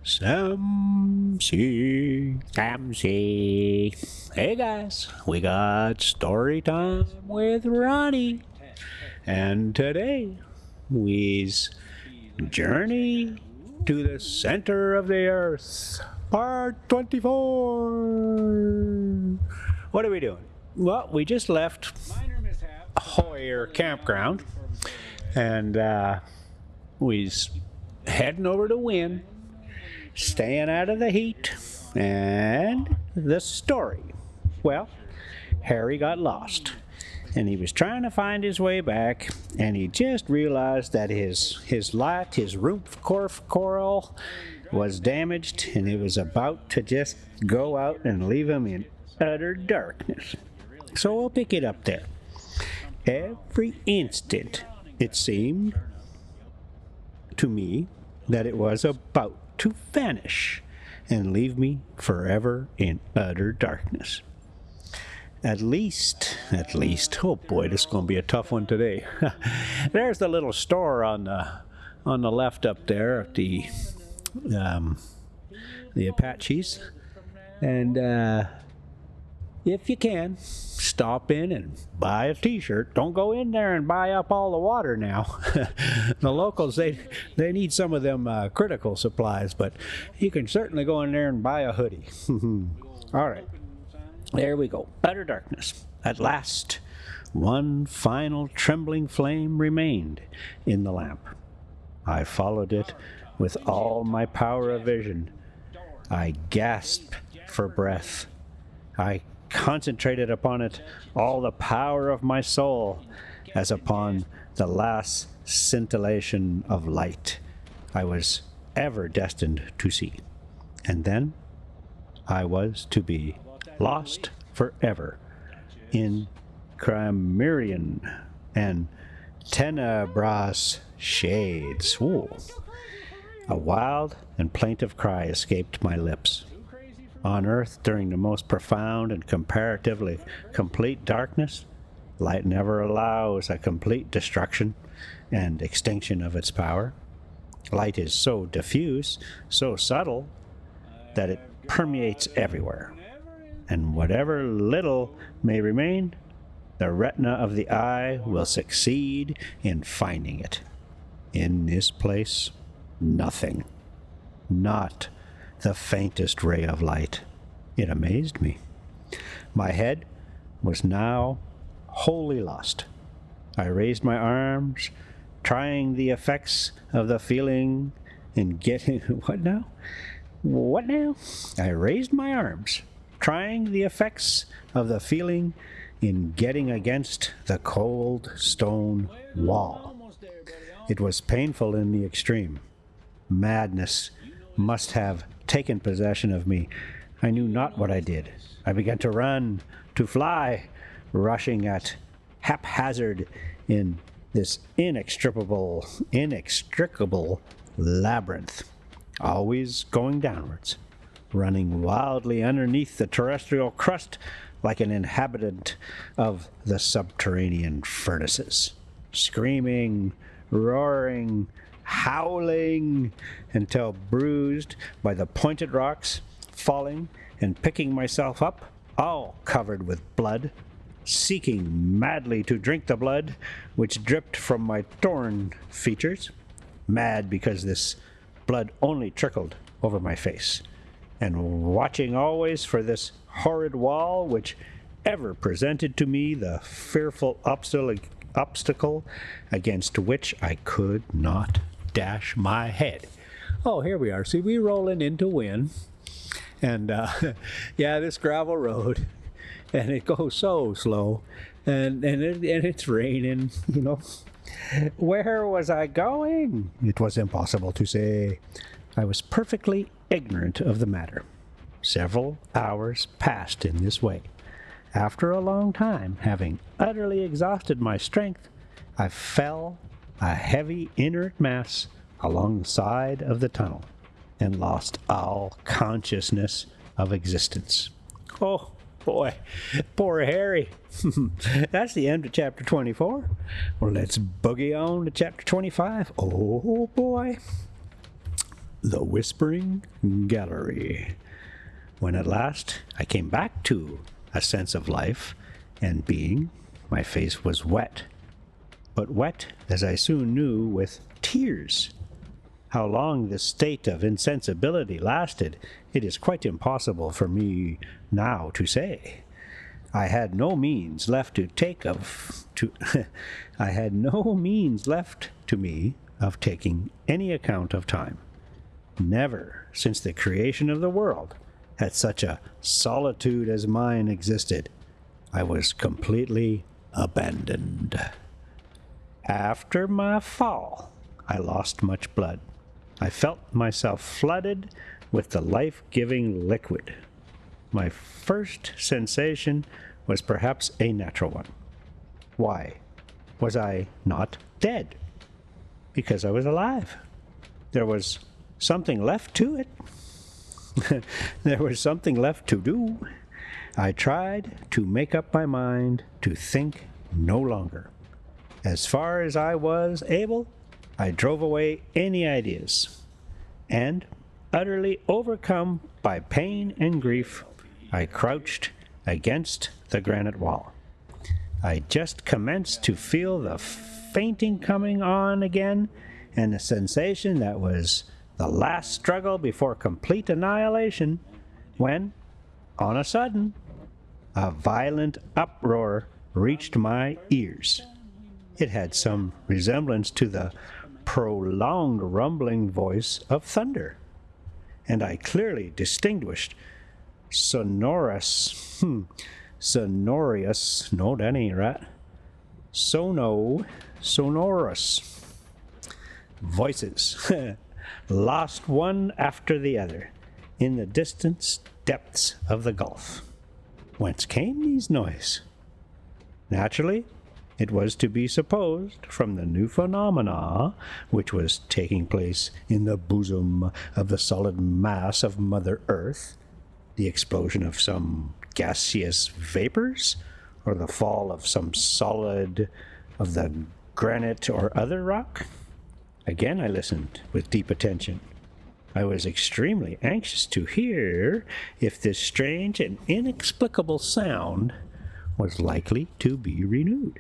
Samsy. Hey guys, we got story time with Ronnie. And today we's journey to the center of the earth, part 24. What are we doing? Well, we just left Hoyer Campground and we's heading over to Wynn, staying out of the heat. And the story. Well, Harry got lost, and he was trying to find his way back, and he just realized that his light, his Rumpf coral, was damaged, and it was about to just go out and leave him in utter darkness. So we'll pick it up there. Every instant, it seemed to me that it was about to vanish and leave me forever in utter darkness. At least, oh boy, this is going to be a tough one today. There's the little store on the left up there of the Apaches. And if you can, stop in and buy a t-shirt. Don't go in there and buy up all the water now. The locals, they need some of them critical supplies, but you can certainly go in there and buy a hoodie. All right, there we go. Utter darkness. At last, one final trembling flame remained in the lamp. I followed it with all my power of vision. I gasped for breath. I concentrated upon it all the power of my soul, as upon the last scintillation of light I was ever destined to see. And then I was to be lost forever in Cimmerian and Tenebra's shades. Ooh. A wild and plaintive cry escaped my lips. On earth, during the most profound and comparatively complete darkness, light never allows a complete destruction and extinction of its power. Light is so diffuse, so subtle, that it permeates everywhere. And whatever little may remain, the retina of the eye will succeed in finding it. In this place, nothing. Not the faintest ray of light. It amazed me. My head was now wholly lost. I raised my arms, trying the effects of the feeling in getting... What now? What now? I raised my arms, trying the effects of the feeling in getting against the cold stone wall. It was painful in the extreme. Madness must have taken possession of me. I knew not what I did. I began to run, to fly, rushing at haphazard in this inextricable labyrinth, always going downwards, running wildly underneath the terrestrial crust like an inhabitant of the subterranean furnaces, screaming, roaring, howling, until bruised by the pointed rocks, falling and picking myself up, all covered with blood, seeking madly to drink the blood which dripped from my torn features, mad because this blood only trickled over my face, and watching always for this horrid wall which ever presented to me the fearful obstacle against which I could not dash my head. Oh, here we are. See, we rolling into Wynn, and yeah, this gravel road, and it goes so slow, and it's raining. You know, where was I going? It was impossible to say. I was perfectly ignorant of the matter. Several hours passed in this way. After a long time, having utterly exhausted my strength, I fell, a heavy inert mass, along the side of the tunnel, and lost all consciousness of existence. Oh boy, poor Harry. That's the end of chapter 24. Well, let's boogie on to chapter 25. Oh boy. the Whispering Gallery. When at last I came back to a sense of life and being, my face was wet. But wet, as I soon knew, with tears. How long this state of insensibility lasted, it is quite impossible for me now to say. I had no means left I had no means left to me of taking any account of time. Never, since the creation of the world, had such a solitude as mine existed. I was completely abandoned. After my fall, I lost much blood. I felt myself flooded with the life-giving liquid. My first sensation was perhaps a natural one. Why? Was I not dead? Because I was alive. There was something left to it. There was something left to do. I tried to make up my mind to think no longer. As far as I was able, I drove away any ideas. And, utterly overcome by pain and grief, I crouched against the granite wall. I just commenced to feel the fainting coming on again, and the sensation that was the last struggle before complete annihilation, when, on a sudden, a violent uproar reached my ears. It had some resemblance to the prolonged rumbling voice of thunder, and I clearly distinguished sonorous, no, that ain't right, sonorous voices, lost one after the other, in the distant depths of the gulf. Whence came these noise? Naturally, it was to be supposed from the new phenomena which was taking place in the bosom of the solid mass of Mother Earth, the explosion of some gaseous vapors, or the fall of some solid of the granite or other rock. Again I listened with deep attention. I was extremely anxious to hear if this strange and inexplicable sound was likely to be renewed.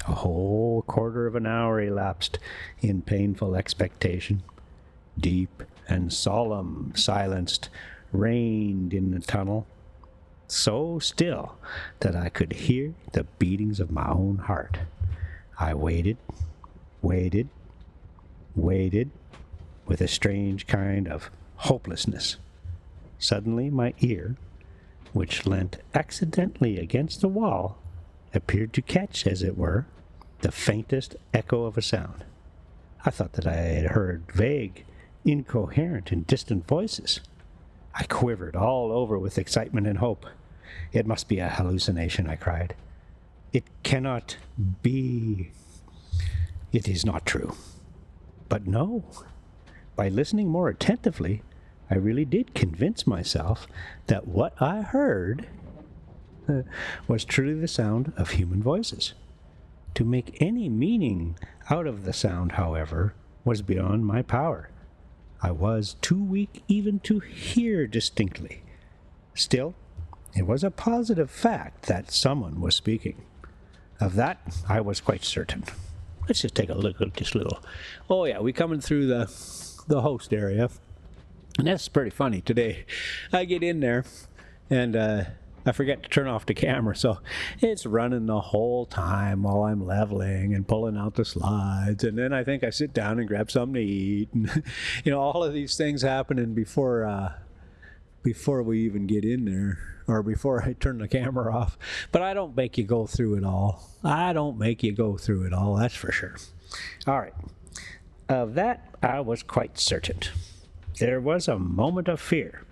A whole quarter of an hour elapsed in painful expectation. Deep and solemn silence reigned in the tunnel, so still that I could hear the beatings of my own heart. I waited, with a strange kind of hopelessness. Suddenly my ear, which leant accidentally against the wall, appeared to catch, as it were, the faintest echo of a sound. I thought that I had heard vague, incoherent, and distant voices. I quivered all over with excitement and hope. It must be a hallucination, I cried. It cannot be. It is not true. But no. By listening more attentively, I really did convince myself that what I heard was truly the sound of human voices. To make any meaning out of the sound, however, was beyond my power. I was too weak even to hear distinctly. Still, it was a positive fact that someone was speaking. Of that, I was quite certain. Let's just take a look at this little... Oh yeah, we coming through the host area. And that's pretty funny today. I get in there, and I forget to turn off the camera, so it's running the whole time while I'm leveling and pulling out the slides. And then I think I sit down and grab something to eat. And, all of these things happening before we even get in there, or before I turn the camera off. But I don't make you go through it all. That's for sure. All right. Of that, I was quite certain. There was a moment of fear.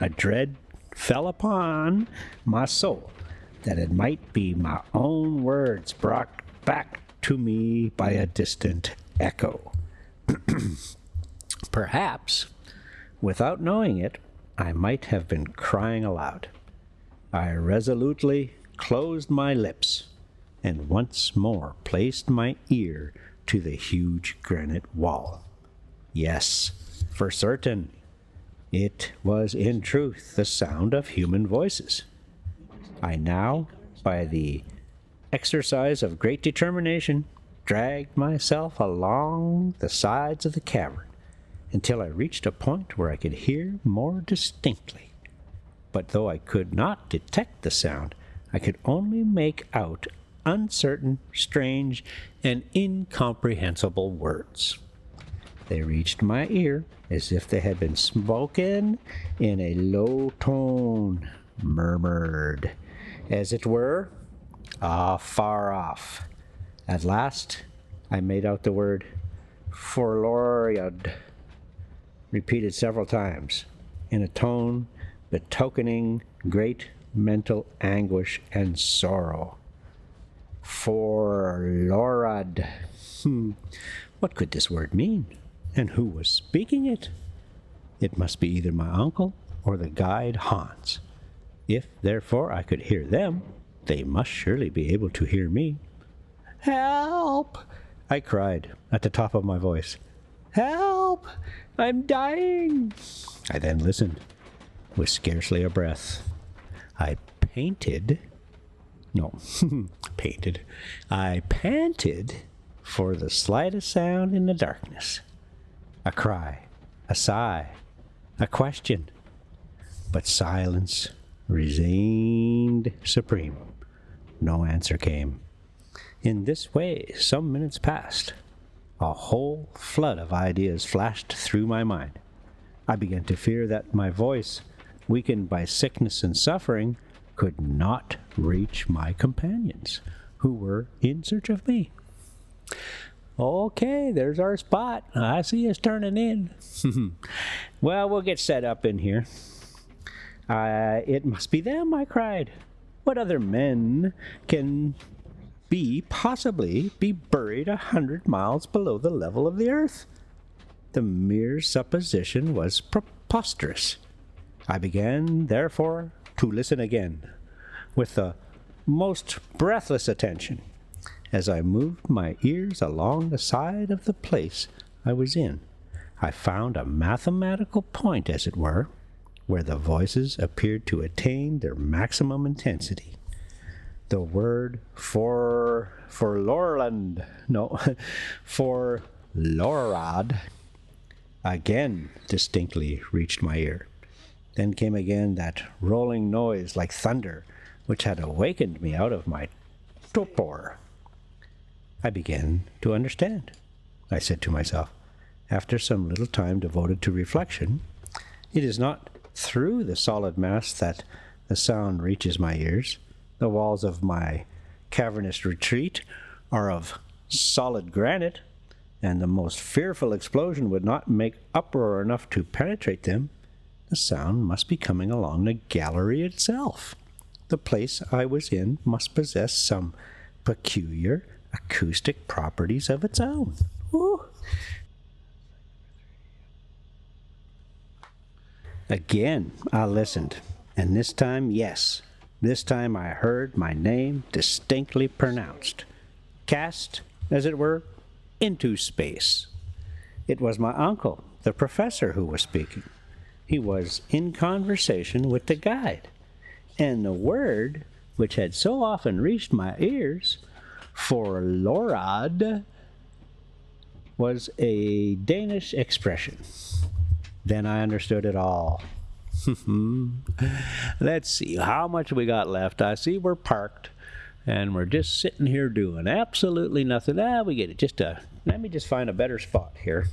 A dread fell upon my soul that it might be my own words brought back to me by a distant echo. Perhaps, without knowing it, I might have been crying aloud. I resolutely closed my lips and once more placed my ear to the huge granite wall. Yes, For certain, it was in truth the sound of human voices. I now, by the exercise of great determination, dragged myself along the sides of the cavern until I reached a point where I could hear more distinctly. But though I could not detect the sound, I could only make out uncertain, strange, and incomprehensible words. They reached my ear as if they had been spoken in a low tone, murmured, as it were, far off. At last, I made out the word forloriad, repeated several times, in a tone betokening great mental anguish and sorrow. Forlorad. What could this word mean? And who was speaking it? It must be either my uncle or the guide Hans. If, therefore, I could hear them, they must surely be able to hear me. "Help!" I cried at the top of my voice. "Help! I'm dying!" I then listened, with scarcely a breath. I panted for the slightest sound in the darkness. A cry, a sigh, a question. But silence reigned supreme. No answer came. In this way some minutes passed. A whole flood of ideas flashed through my mind. I began to fear that my voice, weakened by sickness and suffering, could not reach my companions, who were in search of me. "Okay, there's our spot. I see us turning in." "Well, we'll get set up in here." It must be them," I cried. "What other men can possibly be buried 100 miles below the level of the earth?" The mere supposition was preposterous. I began, therefore, to listen again, with the most breathless attention. As I moved my ears along the side of the place I was in, I found a mathematical point, as it were, where the voices appeared to attain their maximum intensity. The word forlorad again distinctly reached my ear. Then came again that rolling noise like thunder, which had awakened me out of my torpor. I began to understand, I said to myself, after some little time devoted to reflection. It is not through the solid mass that the sound reaches my ears. The walls of my cavernous retreat are of solid granite, and the most fearful explosion would not make uproar enough to penetrate them. The sound must be coming along the gallery itself. The place I was in must possess some peculiar acoustic properties of its own. Ooh. Again I listened, and this time, yes, this time I heard my name distinctly pronounced, cast, as it were, into space. It was my uncle, the professor, who was speaking. He was in conversation with the guide, and the word which had so often reached my ears, forlorad, was a Danish expression. Then I understood it all. Let's see, how much we got left? I see we're parked, and we're just sitting here doing absolutely nothing. We get it. Let me just find a better spot here.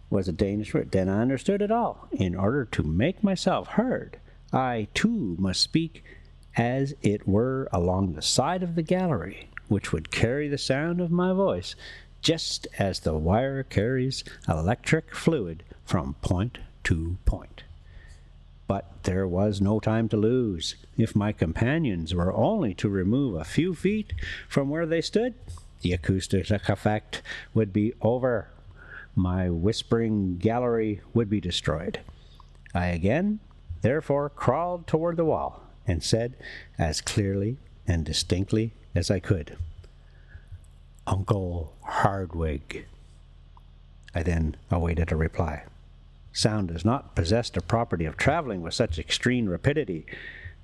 Was a Danish word. Then I understood it all. In order to make myself heard, I too must speak as it were along the side of the gallery, which would carry the sound of my voice, just as the wire carries electric fluid from point to point. But there was no time to lose. If my companions were only to remove a few feet from where they stood, the acoustic effect would be over. My whispering gallery would be destroyed. I again, therefore, crawled toward the wall and said, as clearly and distinctly as I could, "Uncle Hardwig." I then awaited a reply. Sound does not possess the property of traveling with such extreme rapidity.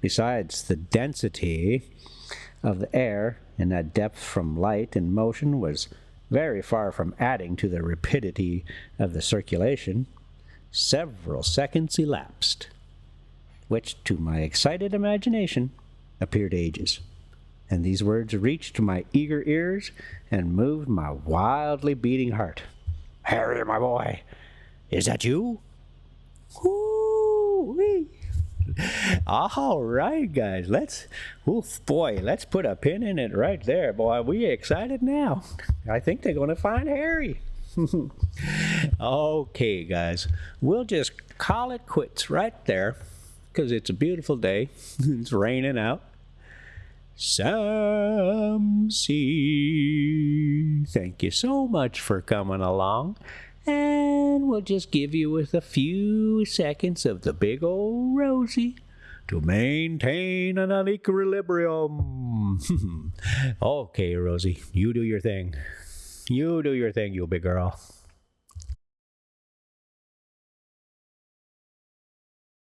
Besides, the density of the air in that depth from light and motion was very far from adding to the rapidity of the circulation. Several seconds elapsed, which to my excited imagination appeared ages, and these words reached my eager ears and moved my wildly beating heart. "Harry, my boy, is that you?" Woo-wee. All right, guys, let's put a pin in it right there, boy. We excited now. I think they're going to find Harry. Okay, guys, we'll just call it quits right there because it's a beautiful day. It's raining out. Sam C, thank you so much for coming along. And we'll just give you with a few seconds of the big old Rosie to maintain an equilibrium. Okay, Rosie, you do your thing. You do your thing, you big girl.